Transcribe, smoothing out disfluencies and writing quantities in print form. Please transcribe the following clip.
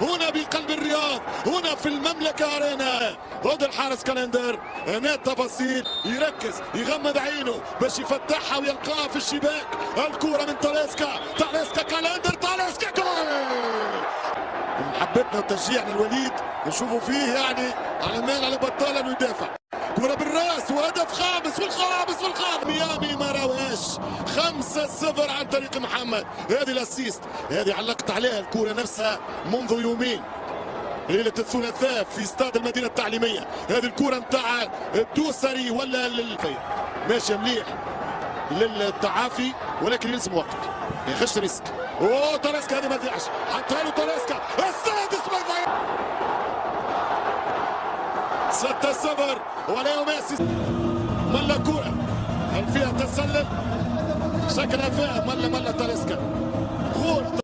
هنا بقلب الرياض، هنا في المملكة أرينا، ضد الحارس كالندر. هنا التفاصيل، يركز يغمض عينه باش يفتحها ويلقاها في الشباك. الكرة من تاليسكا كالندر، تاليسكا جول. محبتنا وتشجيعنا الوليد نشوفوا فيه يعني على مال على بطال انه يدافع. كرة بالراس وهدف خامس ميامي ما راوهاش. 5-0 عن طريق محمد. هذه الاسيست، هذه علقت عليها الكرة نفسها منذ يومين ليلة الثلاثاء في استاد المدينة التعليمية. هذه الكرة نتاع الدوسري ولا ماشي مليح للتعافي، ولكن يلزم وقت ما ياخذش ريسك. اوه تاليسكا هذه ما تضيعش، حطها له تاليسكا السادس ما يضيع. 6-0 ولا يماسي. ملا كرة هل فيها تسلل؟ شكلها فيها. ملا تاليسكا. غول.